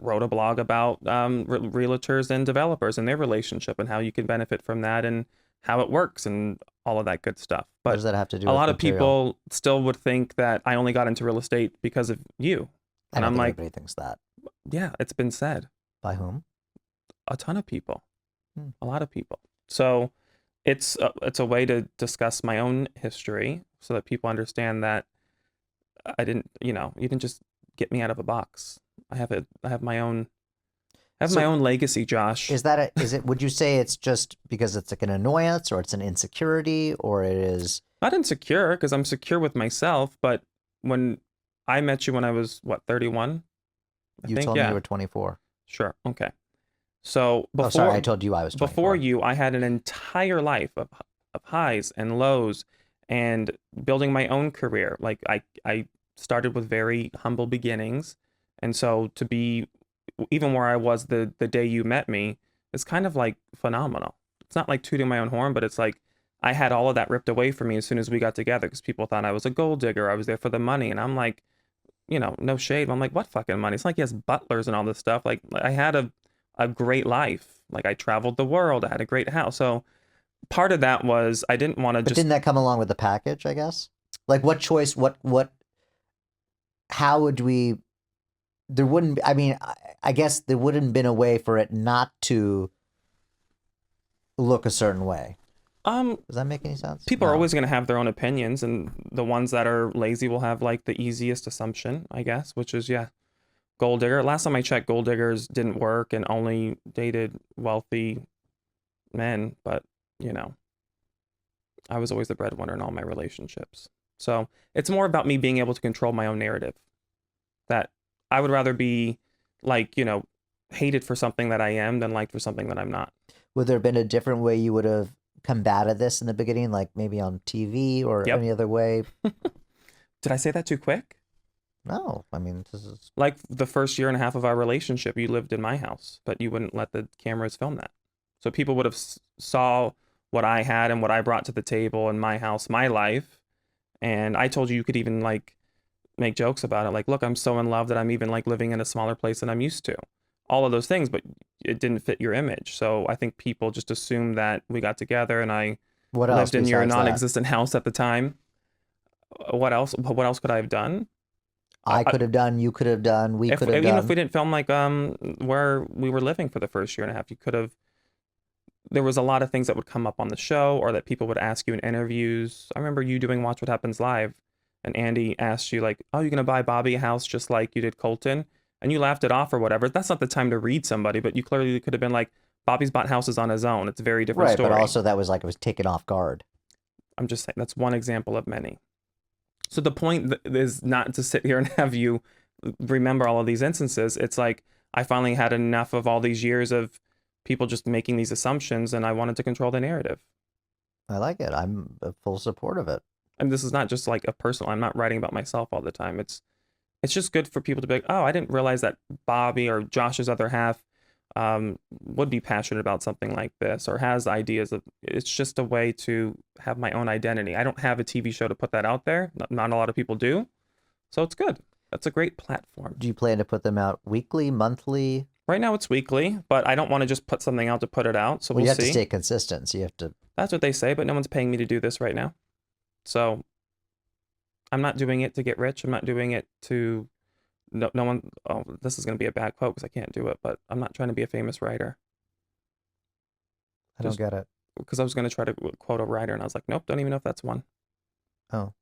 wrote a blog about realtors and developers and their relationship and how you can benefit from that and how it works and all of that good stuff. What But does that have to do a with lot of material? people still would think that I only got into real estate because of you. I And don't I'm think like, everybody thinks that. yeah, it's been said. By whom? A ton of people. Hmm. A lot of people. So it's a way to discuss my own history so that people understand that I didn't, you didn't just get me out of a box. I have my own my own legacy, Josh. Is it? Would you say it's just because it's like an annoyance, or it's an insecurity, or it is? Not insecure, because I'm secure with myself, but when I met you when I was, what, 31? You told me you were 24. Sure. Okay. So before, Oh, sorry, I told you I was 24. before you, I had an entire life of highs and lows and building my own career. Like I started with very humble beginnings. And so to be even where I was the day you met me is kind of like phenomenal. It's not like tooting my own horn, but it's like I had all of that ripped away from me as soon as we got together because people thought I was a gold digger. I was there for the money. And I'm like, no shade. I'm like, what fucking money? It's like he has butlers and all this stuff. Like I had a great life. Like I traveled the world. I had a great house. So part of that was I didn't want to But just. didn't that come along with the package, I guess? Like what choice, how would we, there wouldn't, I mean, I guess there wouldn't have been a way for it not to look a certain way. Does that make any sense? People No. are always going to have their own opinions, and the ones that are lazy will have like the easiest assumption, I guess, which is, yeah, gold digger. Last time I checked, gold diggers didn't work and only dated wealthy men, but I was always the breadwinner in all my relationships. So it's more about me being able to control my own narrative. That I would rather be like, hated for something that I am than liked for something that I'm not. Would there have been a different way you would have combated this in the beginning, like maybe on TV or Yep. any other way? Did I say that too quick? No, I mean, this is Like the first year and a half of our relationship, you lived in my house, but you wouldn't let the cameras film that. So people would have saw what I had and what I brought to the table in my house, my life. And I told you could even like make jokes about it. Like, look, I'm so in love that I'm even like living in a smaller place than I'm used to. All of those things, but it didn't fit your image. So I think people just assumed that we got together and I what else lived in your besides that? non-existent house at the time. What else? What else could I have done? I could have done, you could have done, we If could have even if we done. didn't film like where we were living for the first year and a half, you could have. There was a lot of things that would come up on the show or that people would ask you in interviews. I remember you doing Watch What Happens Live, and Andy asked you like, "Oh, you're gonna buy Bobby a house just like you did Colton," and you laughed it off or whatever. That's not the time to read somebody, but you clearly could have been like, "Bobby's bought houses on his own. It's a very different Right, but story." also that was like it was taken off guard. I'm just saying that's one example of many. So the point is not to sit here and have you remember all of these instances. It's like I finally had enough of all these years of people just making these assumptions, and I wanted to control the narrative. I like it. I'm in full support of it. And this is not just like a personal. I'm not writing about myself all the time. It's just good for people to be like, oh, I didn't realize that Bobby or Josh's other half would be passionate about something like this or has ideas of. It's just a way to have my own identity. I don't have a TV show to put that out there. Not a lot of people do, so it's good. That's a great platform. Do you plan to put them out weekly, monthly? Right now it's weekly, but I don't want to just put something out to put it out. So Well, we'll you have to see. stay consistent. So you have to. That's what they say, but no one's paying me to do this right now. So I'm not doing it to get rich. I'm not doing it to no one. Oh, this is going to be a bad quote because I can't do it, but I'm not trying to be a famous writer I don't get it. because I was going to try to quote a writer and I was like, nope, don't even know if that's one. Oh,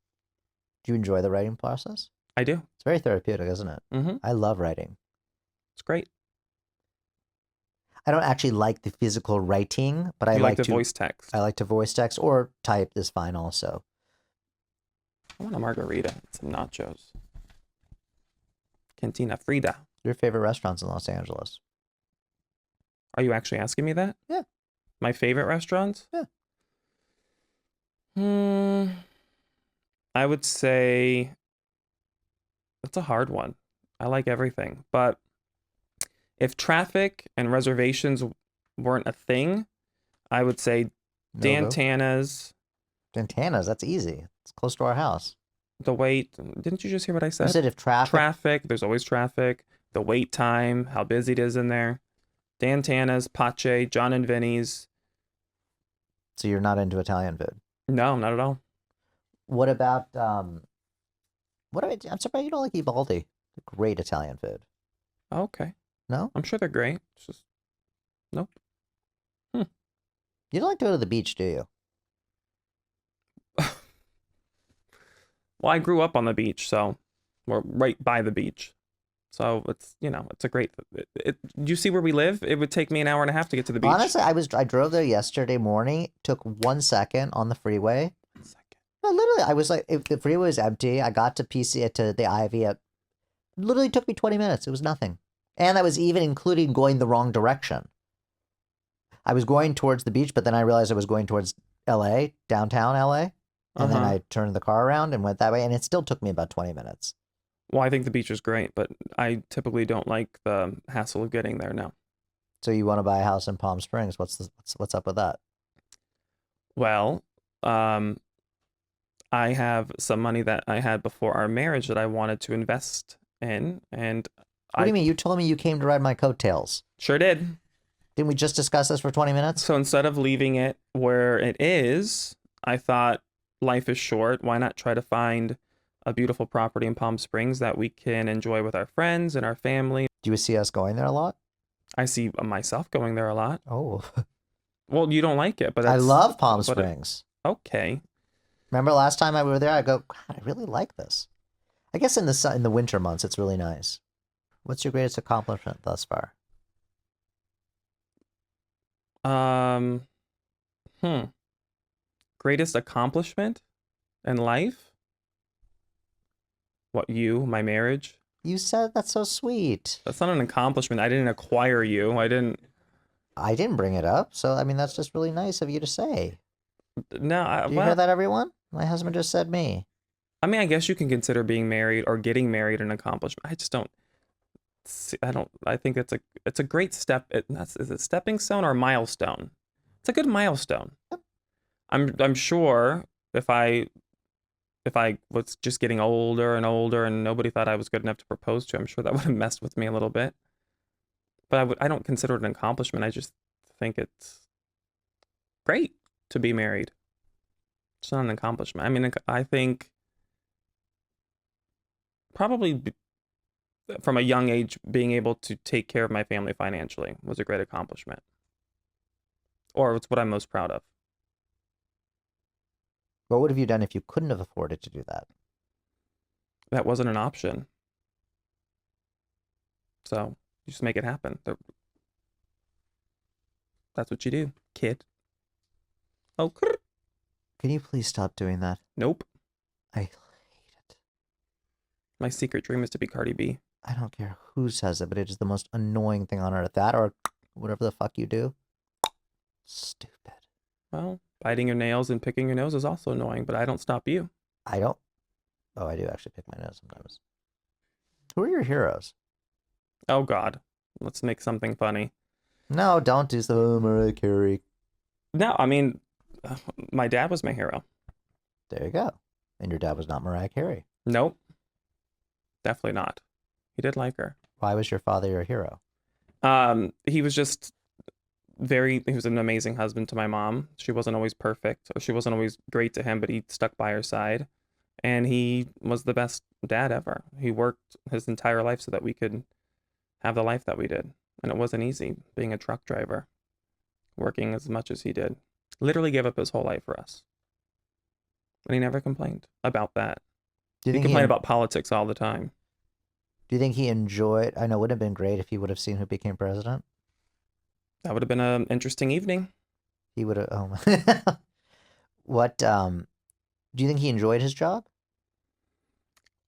do you enjoy the writing process? I do. It's very therapeutic, isn't it? Mm-hmm. I love writing. It's great. I don't actually like the physical writing, but I You like like to the voice text. I like to voice text or type is fine also. I want a margarita and some nachos. Cantina Frida. Your favorite restaurants in Los Angeles? Are you actually asking me that? Yeah. My favorite restaurants? Yeah. I would say that's a hard one. I like everything, but if traffic and reservations weren't a thing, I would say No go? Dantana's, Dantana's, that's easy. It's close to our house. the wait. Didn't you just hear what I You said? said if traffic. There's always traffic. The wait time, how busy it is in there. Dantana's, Pache, John and Vinny's. So you're not into Italian food. No, not at all. What about I'm surprised you don't like Evaldi. Great Italian food. Okay. No? I'm sure they're great. It's just, nope. You don't like to go to the beach, do you? Well, I grew up on the beach, so we're right by the beach. So it's, it's a great, do you see where we live? It would take me an hour and a half to get to the beach. Honestly, I drove there yesterday morning. Took 1 second on the freeway. 1 second. No, literally, I was like, if the freeway was empty, I got to to the Ivy. It literally took me 20 minutes. It was nothing, and that was even including going the wrong direction. I was going towards the beach, but then I realized I was going towards L.A., downtown L.A., and then I turned the car around and went that way, and it still took me about 20 minutes. Well, I think the beach is great, but I typically don't like the hassle of getting there now. So you want to buy a house in Palm Springs? What's up with that? Well, I have some money that I had before our marriage that I wanted to invest in, and What do you mean? You told me you came to ride my coattails. Sure did. Didn't we just discuss this for 20 minutes? So instead of leaving it where it is, I thought life is short. Why not try to find a beautiful property in Palm Springs that we can enjoy with our friends and our family? Do you see us going there a lot? I see myself going there a lot. Oh, Well, you don't like it, but I that's love Palm but Springs. okay. Remember last time I were there? I go, God, I really like this. I guess in the winter months, it's really nice. What's your greatest accomplishment thus far? Um, Greatest accomplishment in life? What, my marriage? You said that's so sweet. That's not an accomplishment. I didn't acquire you. I didn't. I didn't bring it up, so I mean that's just really nice of you to say. No, Do you hear that, everyone? My husband just said me. I mean, I guess you can consider being married or getting married an accomplishment. I just don't. I think it's a great step. Is it stepping stone or a milestone? It's a good milestone. Yep. I'm sure if I was just getting older and older and nobody thought I was good enough to propose to, I'm sure that would have messed with me a little bit. But I don't consider it an accomplishment. I just think it's great to be married. It's not an accomplishment. I mean, I think Probably from a young age, being able to take care of my family financially was a great accomplishment. Or it's what I'm most proud of. What would have you done if you couldn't have afforded to do that? That wasn't an option. So you just make it happen. That's what you do, kid. Oh, Can you please stop doing that? nope. I hate it. My secret dream is to be Cardi B. I don't care who says it, but it is the most annoying thing on earth. That or whatever the fuck you do. Stupid. Well, biting your nails and picking your nose is also annoying, but I don't stop you. I don't. Oh, I do actually pick my nose sometimes. Who are your heroes? Oh, God. Let's make something funny. No, don't do so, Mariah Carey. No, I mean, my dad was my hero. There you go. And your dad was not Mariah Carey. Nope. Definitely not. He did like her. Why was your father your hero? He was just he was an amazing husband to my mom. She wasn't always perfect, or she wasn't always great to him, but he stuck by her side. And he was the best dad ever. He worked his entire life so that we could have the life that we did. And it wasn't easy being a truck driver, working as much as he did. Literally gave up his whole life for us. And he never complained about that. Do you He think complained about politics all the time. Do you think he enjoyed? I know it would have been great if he would have seen who became president. That would have been an interesting evening. He would have. Oh my. What? Do you think he enjoyed his job?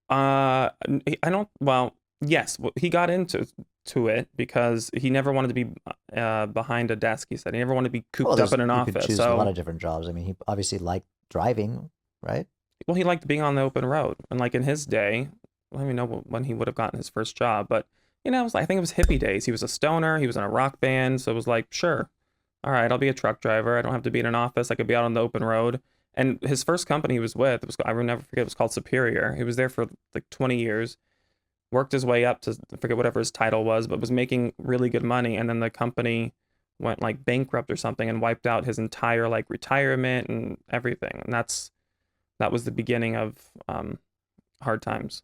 I don't. Well, yes, he got into it because he never wanted to be behind a desk. He said he never wanted to be cooped up in an You office. could choose a lot So, of different jobs. I mean, he obviously liked driving, right? well, he liked being on the open road, and like in his day, I don't even know when he would have gotten his first job, but it was I think it was hippie days. He was a stoner. He was in a rock band, so it was like, sure, all right, I'll be a truck driver. I don't have to be in an office. I could be out on the open road. And his first company he was with, I will never forget, it was called Superior. He was there for like 20 years, worked his way up to I forget whatever his title was, but was making really good money. And then the company went like bankrupt or something and wiped out his entire like retirement and everything. And that was the beginning of hard times.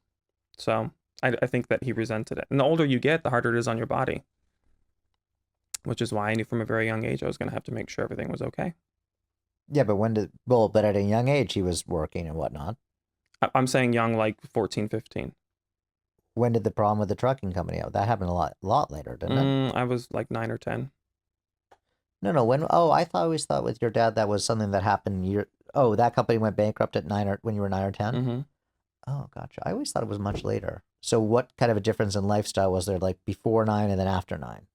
So I think that he resented it. And the older you get, the harder it is on your body, which is why I knew from a very young age I was going to have to make sure everything was okay. Yeah, but but at a young age he was working and whatnot. I'm saying young, like 14, 15. When did the problem with the trucking company out? That happened a lot later, didn't it? I was like 9 or 10. No. When? Oh, I always thought with your dad that was something that happened. Oh, that company went bankrupt at when you were 9 or 10. Mm-hmm. Oh, gotcha. I always thought it was much later. So, what kind of a difference in lifestyle was there, like before 9 and then after 9?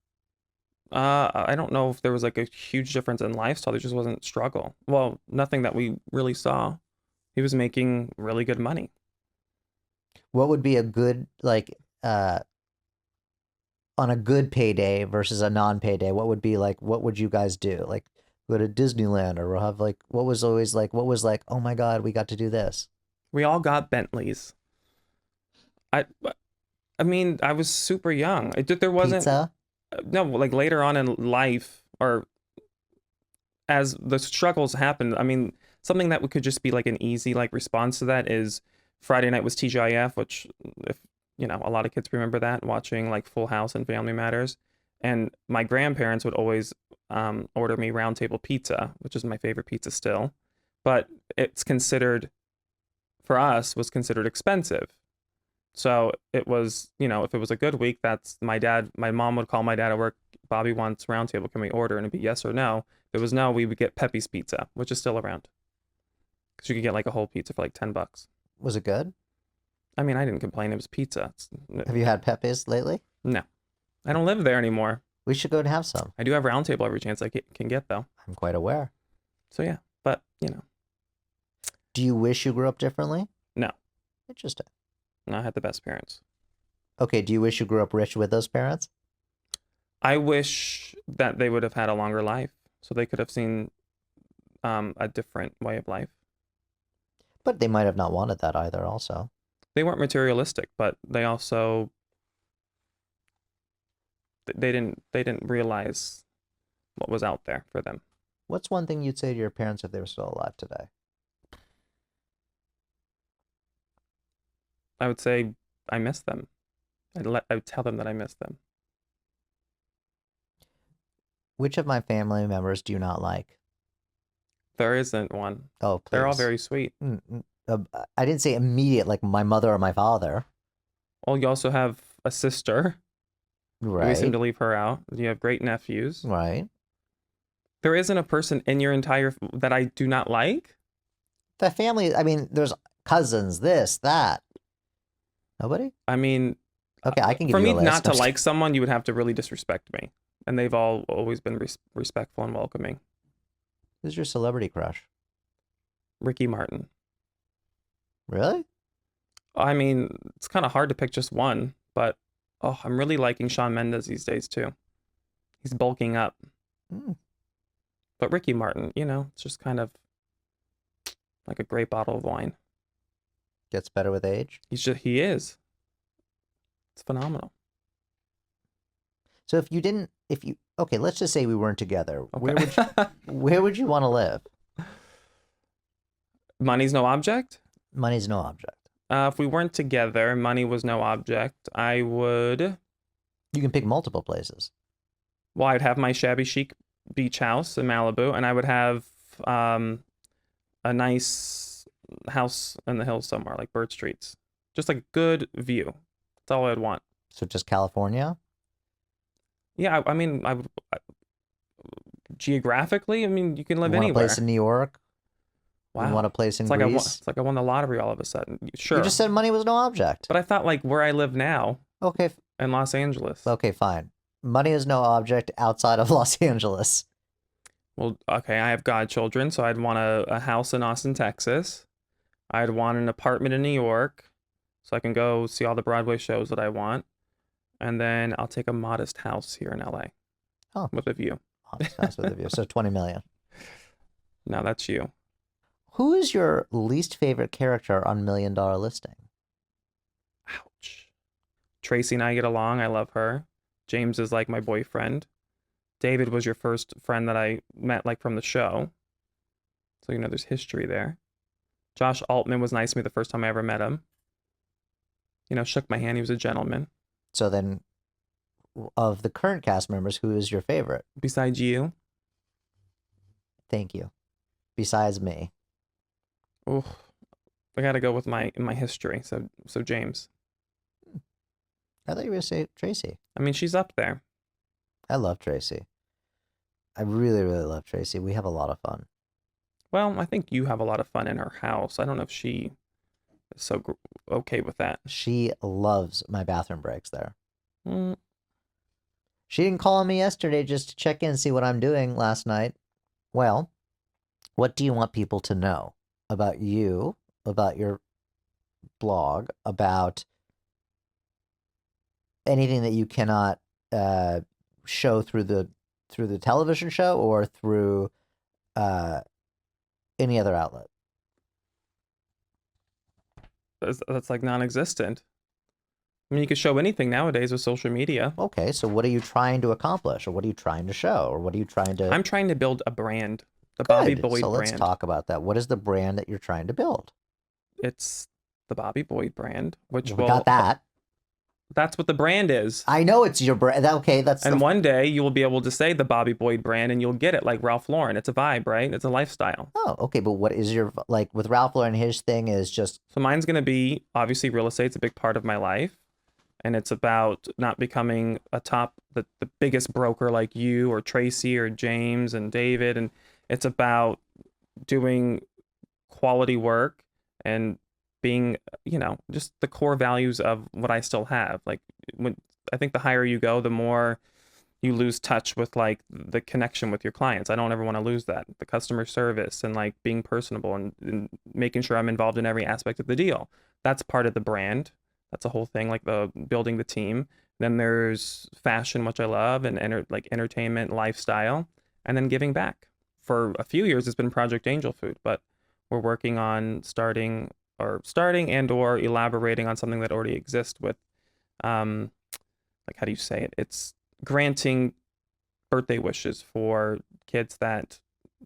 I don't know if there was like a huge difference in lifestyle. There just wasn't struggle. Well, nothing that we really saw. He was making really good money. What would be a good on a good payday versus a non-payday? What would be like? What would you guys do? Like go to Disneyland or have like what was always like? What was like? Oh my God, we got to do this. We all got Bentleys. I I mean, I was super young. There wasn't Pizza. no like later on in life or as the struggles happened. I mean, something that could just be like an easy like response to that is Friday night was TGIF, which if a lot of kids remember that, watching like Full House and Family Matters. And my grandparents would always order me round table pizza, which is my favorite pizza still. But it's considered, for us, was considered expensive. So it was, if it was a good week, that's my mom would call my dad at work, Bobby wants round table, can we order? And it'd be yes or no. If it was no, we would get Pepe's Pizza, which is still around. Because you could get like a whole pizza for like 10 bucks. Was it good? I mean, I didn't complain. It was pizza. Have you had Pepe's lately? No. I don't live there anymore. We should go and have some. I do have round table every chance I can get, though. I'm quite aware. So, yeah. But, Do you wish you grew up differently? No. Interesting. I had the best parents. Okay, do you wish you grew up rich with those parents? I wish that they would have had a longer life so they could have seen a different way of life. But they might have not wanted that either also. They weren't materialistic, but they also they didn't realize what was out there for them. What's one thing you'd say to your parents if they were still alive today? I would say I miss them. I would tell them that I miss them. Which of my family members do you not like? There isn't one. Oh, They're all please. very sweet. I didn't say immediate, like my mother or my father. Well, you also have a sister. We seem Right. to leave her out. You have great nephews. Right. There isn't a person in your entire that I do not like. The family, I mean, there's cousins, this, that. Nobody? I mean, Okay, I can give for you me a not list. to like someone, you would have to really disrespect me. And they've all always been respectful and welcoming. Who's your celebrity crush? Ricky Martin. Really? I mean, it's kind of hard to pick just one, but oh, I'm really liking Shawn Mendes these days too. He's bulking up. Hmm. But Ricky Martin, it's just kind of like a great bottle of wine. Gets better with age. He is. It's phenomenal. So okay, let's just say we weren't together. Okay. Where would you want to live? Money's no object? Money's no object. If we weren't together, money was no object, I would. You can pick multiple places. Well, I'd have my shabby chic beach house in Malibu, and I would have a nice house in the hills somewhere, like Bird Streets. Just like a good view. That's all I'd want. So just California? Yeah, I mean, geographically, I mean, you can live You want a anywhere. place in New York? Wow. You want a place in It's like Greece? it's like I won the lottery all of a sudden. Sure. You just said money was no object. But I thought like where I live now Okay, in Los Angeles. okay, fine. Money is no object outside of Los Angeles. Well, okay, I have godchildren, so I'd want a house in Austin, Texas. I'd want an apartment in New York so I can go see all the Broadway shows that I want. And then I'll take a modest house here in LA. Oh. With a view. That's with the view. So 20 million. Now that's you. Who is your least favorite character on $1 Million Listing? Ouch. Tracy and I get along. I love her. James is like my boyfriend. David was your first friend that I met like from the show. So, there's history there. Josh Altman was nice to me the first time I ever met him. Shook my hand. He was a gentleman. So then, of the current cast members, who is your favorite? Besides you? Thank you. Besides me. Oh, I got to go with my history. So James. I thought you were going to say Tracy. I mean, she's up there. I love Tracy. I really, really love Tracy. We have a lot of fun. Well, I think you have a lot of fun in her house. I don't know if she is so okay with that. She loves my bathroom breaks there. Mm. She didn't call on me yesterday just to check in and see what I'm doing last night. Well, what do you want people to know about you, about your blog, about anything that you cannot show through the television show or through any other outlet? That's like non-existent. I mean, you could show anything nowadays with social media. Okay, so what are you trying to accomplish, or what are you trying to show, or what are you trying to? I'm trying to build a brand, the Bobby Good. Boyd So let's brand. talk about that. What is the brand that you're trying to build? It's the Bobby Boyd brand, which We got that. That's what the brand is. I know it's your brand. Okay, that's And one day you will be able to say the Bobby Boyd brand and you'll get it like Ralph Lauren. It's a vibe, right? It's a lifestyle. Oh, okay, but what is your, like with Ralph Lauren, his thing is just, So mine's going to be, obviously real estate's a big part of my life. And it's about not becoming the biggest broker like you or Tracy or James and David. And it's about doing quality work and being, just the core values of what I still have. Like I think the higher you go, the more you lose touch with like the connection with your clients. I don't ever want to lose that. The customer service and like being personable and making sure I'm involved in every aspect of the deal. That's part of the brand. That's a whole thing, like the building the team. Then there's fashion, which I love, and entertainment, lifestyle, and then giving back. For a few years, it's been Project Angel Food, but we're working on starting and or elaborating on something that already exists with, like, how do you say it? It's granting birthday wishes for kids that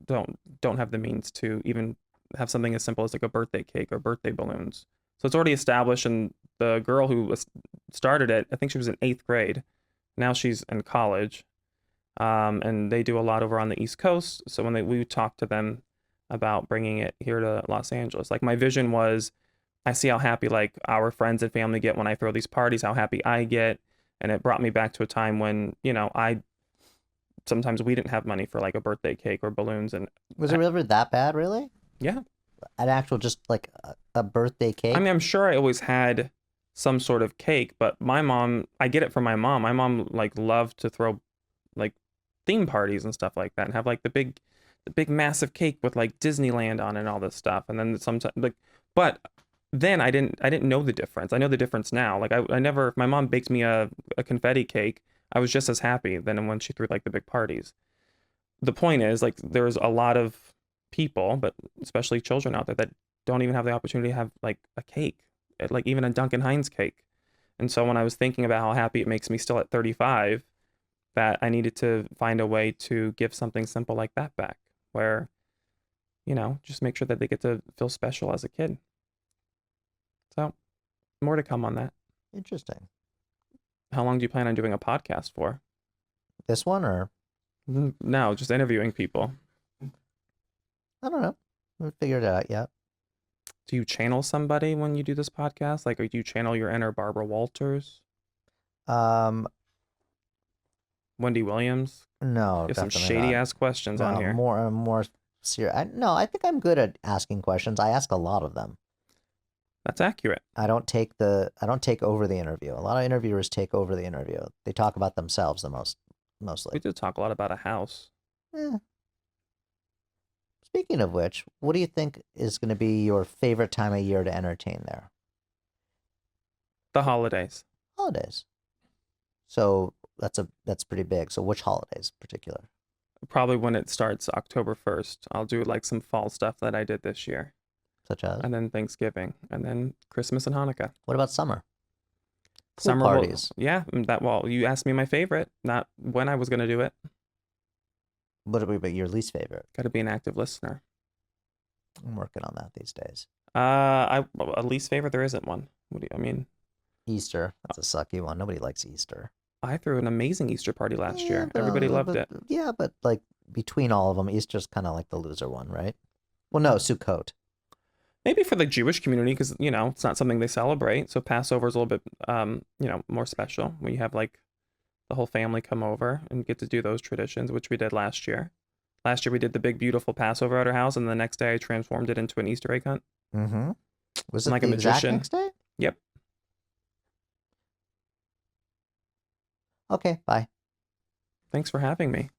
don't have the means to even have something as simple as like a birthday cake or birthday balloons. So it's already established, and the girl who started it, I think she was in 8th grade. Now she's in college. And they do a lot over on the East Coast. So when we talked to them about bringing it here to Los Angeles, like my vision was, I see how happy like our friends and family get when I throw these parties, how happy I get. And it brought me back to a time when, sometimes we didn't have money for like a birthday cake or balloons. And Was it ever that bad, really? yeah, An actual, just like a birthday cake? I mean, I'm sure I always had some sort of cake, but my mom, I get it from my mom. My mom like loved to throw like theme parties and stuff like that, and have like the big massive cake with like Disneyland on it and all this stuff. And then sometimes like, but then I didn't know the difference. I know the difference now. Like I never, if my mom baked me a confetti cake, I was just as happy than when she threw like the big parties. The point is, like, there's a lot of people, but especially children out there, that don't even have the opportunity to have like a cake, like even a Duncan Hines cake. And so when I was thinking about how happy it makes me still at 35, that I needed to find a way to give something simple like that back, where, just make sure that they get to feel special as a kid. So, more to come on that. Interesting. How long do you plan on doing a podcast for? This one, or No, just interviewing people. I don't know. We haven't figured it out yet. Do you channel somebody when you do this podcast? Like, or do you channel your inner Barbara Walters, Um, Wendy Williams? no, You have some definitely shady not. ass questions on No, here. more serious. No, I think I'm good at asking questions. I ask a lot of them. That's accurate. I don't take over the interview. A lot of interviewers take over the interview. They talk about themselves We mostly. did talk a lot about a house. Eh. Speaking of which, what do you think is going to be your favorite time of year to entertain there? The holidays. Holidays. So that's pretty big. So which holidays in particular? Probably when it starts October 1st. I'll do like some fall stuff that I did this year. Such as? And then Thanksgiving. And then Christmas and Hanukkah. What about summer? Pool Summer parties. Yeah, well, you asked me my favorite, not when I was going to do it. What about your least favorite? Got to be an active listener. I'm working on that these days. A least favorite, there isn't one. I mean, Easter. That's a sucky one. Nobody likes Easter. I threw an amazing Easter party last year. Everybody loved it. Yeah, but like between all of them, Easter's kind of like the loser one, right? Well, no, Sukkot. Maybe for the Jewish community, because it's not something they celebrate. So Passover is a little bit more special. We have like the whole family come over and get to do those traditions, which we did last year. Last year we did the big beautiful Passover at our house, and the next day I transformed it into an Easter egg hunt. Mm-hmm. Was it Like the a exact magician. next day? Yep. Okay, bye. Thanks for having me.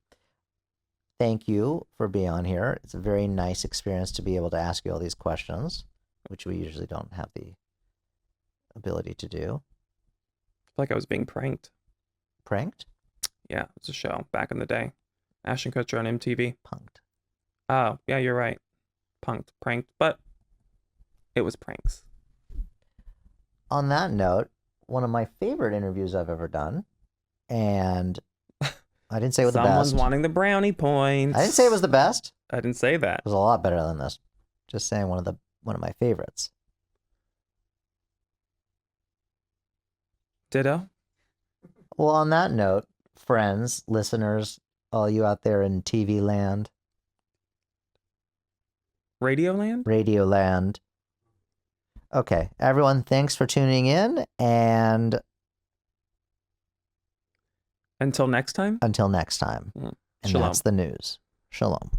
Thank you for being on here. It's a very nice experience to be able to ask you all these questions, which we usually don't have the ability to do. I feel like I was being pranked. Pranked? Yeah, it's a show back in the day. Ashton Kutcher on MTV. Punked. Oh, yeah, you're right. Pranked, but it was pranks. On that note, one of my favorite interviews I've ever done, and I didn't say it was the best. Someone's wanting the brownie points. I didn't say it was the best. I didn't say that. It was a lot better than this. Just saying one of my favorites. Ditto. Well, on that note, friends, listeners, all you out there in TV land, Radioland? radio land. Okay, everyone, thanks for tuning in, and Until next time. until next time. Mm. And Shalom. that's the news. Shalom.